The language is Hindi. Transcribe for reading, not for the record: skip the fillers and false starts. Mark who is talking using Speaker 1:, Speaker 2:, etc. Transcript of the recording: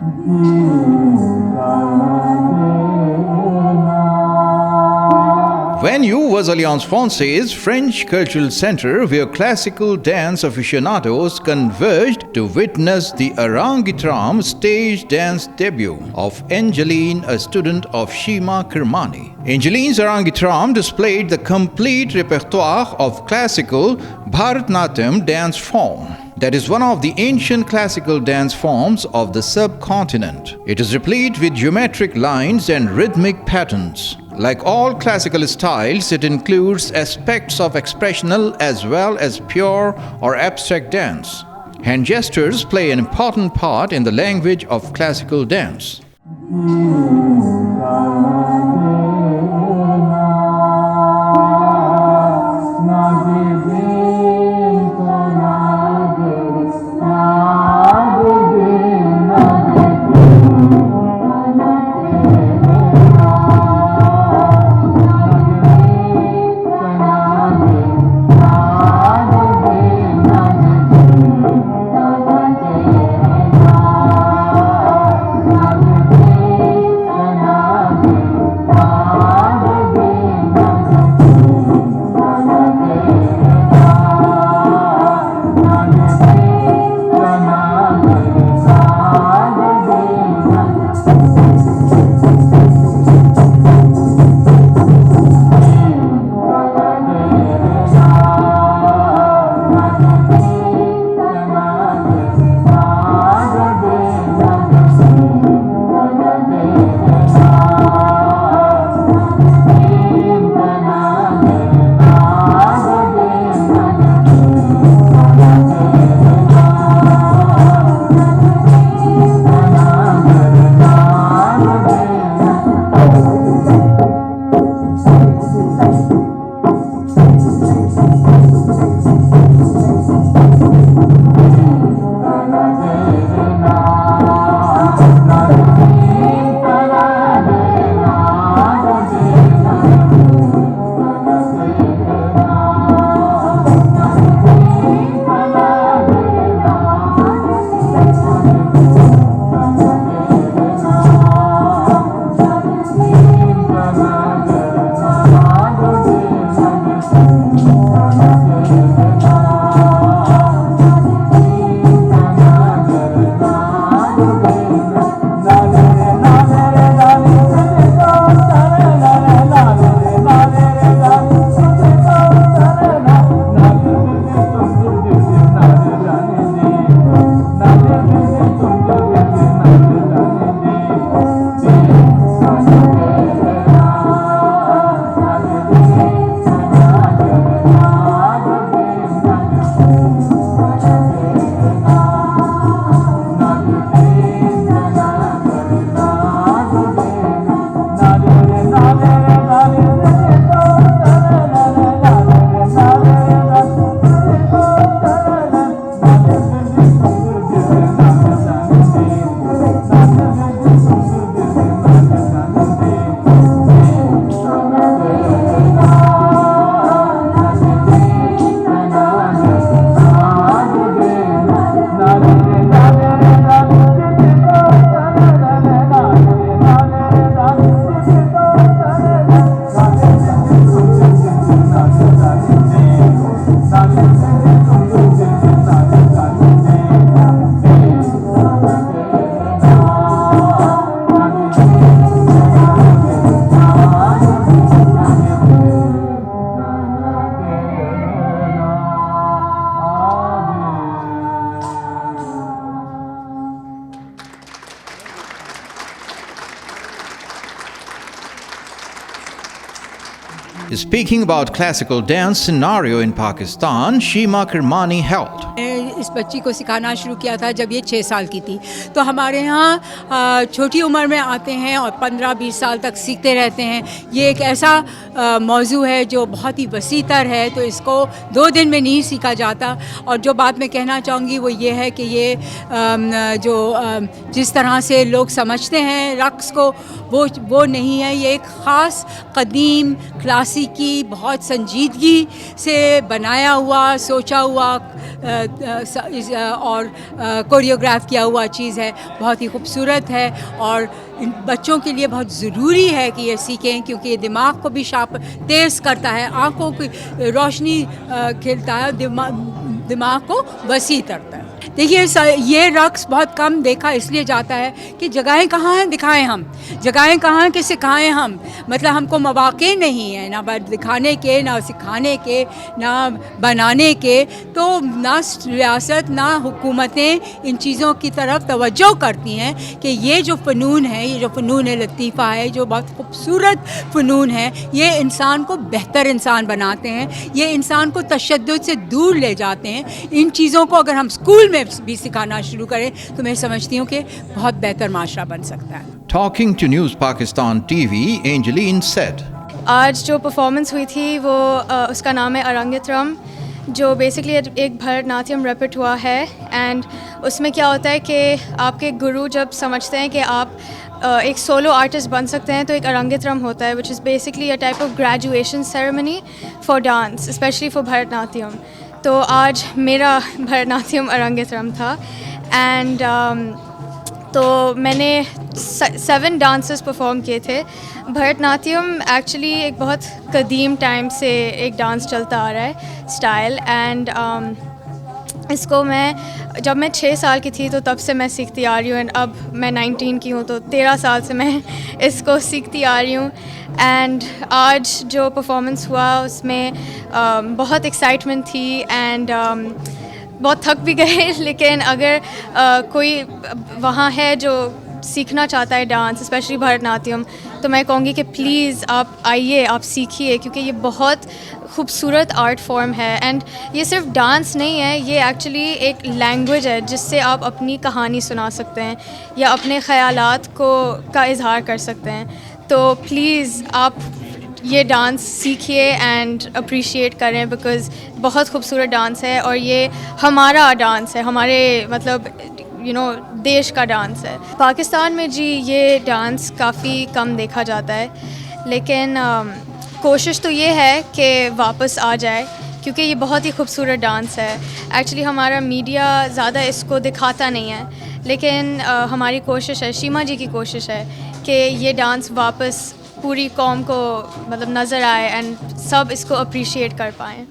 Speaker 1: Venue was Alliance Française, French cultural center where classical dance aficionados converged to witness the Arangetram stage dance debut of Anjaleen, a student of Sheema Kirmani. Anjaleen's Arangetram displayed the complete repertoire of classical Bharatnatyam dance form. That is one of the ancient classical dance forms of the subcontinent. It is replete with geometric lines and rhythmic patterns. Like all classical styles, it includes aspects of expressional as well as pure or abstract dance. Hand gestures play an important part in the language of classical dance. Speaking about classical dance scenario in Pakistan, Sheema Kirmani held.
Speaker 2: इस बच्ची को सिखाना शुरू किया था जब ये 6 साल की थी। तो हमारे यहाँ छोटी उम्र में आते हैं और 15-20 साल तक सीखते रहते हैं। ये एक ऐसा मौजू है जो बहुत ही वसीतर है, तो इसको 2 दिन में नहीं सीखा जाता। और जो बात मैं कहना चाहूँगी वो ये है कि ये जो जिस तरह से लोग समझते हैं रक़्स को, वो नहीं है। ये एक ख़ास क़दीम क्लासिकी बहुत संजीदगी से बनाया हुआ, सोचा हुआ और कोरियोग्राफ किया हुआ चीज़ है, बहुत ही खूबसूरत है और इन बच्चों के लिए बहुत ज़रूरी है कि ये सीखें, क्योंकि ये दिमाग को भी शार्प तेज़ करता है, आँखों की रोशनी खिलता है, दिमाग को वसी करता है। देखिए ये रक़्स बहुत कम देखा इसलिए जाता है कि जगहें कहाँ हैं दिखाएं हम, जगहें कहाँ हैं कि सिखाएं हम, मतलब हमको मौक़े नहीं है ना दिखाने के, ना सिखाने के, ना बनाने के। तो ना रियासत ना हुकूमतें इन चीज़ों की तरफ तवज्जो करती हैं कि ये जो फ़नून है, ये जो फ़नून है लतीफ़ा है, जो बहुत खूबसूरत फ़नून है, ये इंसान को बेहतर इंसान बनाते हैं, ये इंसान को तशद्दुद से दूर ले जाते हैं। इन चीज़ों को अगर हम स्कूल में भी सिखाना शुरू करें तो मैं समझती हूँ कि बहुत बेहतर माशरा बन सकता है।
Speaker 1: Talking to News Pakistan TV, Anjaleen said,
Speaker 3: आज जो परफॉर्मेंस हुई थी वो उसका नाम है अरंगेत्रम, जो बेसिकली एक भरतनाट्यम रेpertoire है। एंड उसमें क्या होता है कि आपके गुरु जब समझते हैं कि आप एक सोलो आर्टिस्ट बन सकते हैं तो एक अरंगेत्रम होता है, which is basically a type of graduation ceremony for dance, specially for Bharatanatyam. तो आज मेरा भरतनाट्यम अरंगेत्रम था एंड तो मैंने 7 डांसेस परफॉर्म किए थे। भरतनाट्यम एक्चुअली एक बहुत कदीम टाइम से एक डांस चलता आ रहा है स्टाइल, एंड इसको जब मैं 6 साल की थी तो तब से मैं सीखती आ रही हूँ, एंड अब मैं 19 की हूँ तो 13 साल से मैं इसको सीखती आ रही हूँ। एंड आज जो परफॉर्मेंस हुआ उसमें बहुत एक्साइटमेंट थी एंड बहुत थक भी गए लेकिन अगर कोई वहाँ है जो सीखना चाहता है डांस, स्पेशली भरतनाट्यम, तो मैं कहूँगी कि प्लीज़ आप आइए, आप सीखिए, क्योंकि ये बहुत खूबसूरत आर्ट फॉर्म है। एंड ये सिर्फ डांस नहीं है, ये एक्चुअली एक लैंग्वेज है जिससे आप अपनी कहानी सुना सकते हैं या अपने ख़यालात का इजहार कर सकते हैं। तो प्लीज़ आप ये डांस सीखिए एंड अप्रिशिएट करें, बिकॉज़ बहुत खूबसूरत डांस है और ये हमारा डांस है, हमारे मतलब देश का डांस है। पाकिस्तान में जी ये डांस काफ़ी कम देखा जाता है, लेकिन कोशिश तो ये है कि वापस आ जाए, क्योंकि ये बहुत ही खूबसूरत डांस है। एक्चुअली हमारा मीडिया ज़्यादा इसको दिखाता नहीं है, लेकिन हमारी कोशिश है, शीमा जी की कोशिश है कि ये डांस वापस पूरी कौम को मतलब नज़र आए एंड सब इसको अप्रिशिएट कर पाएँ।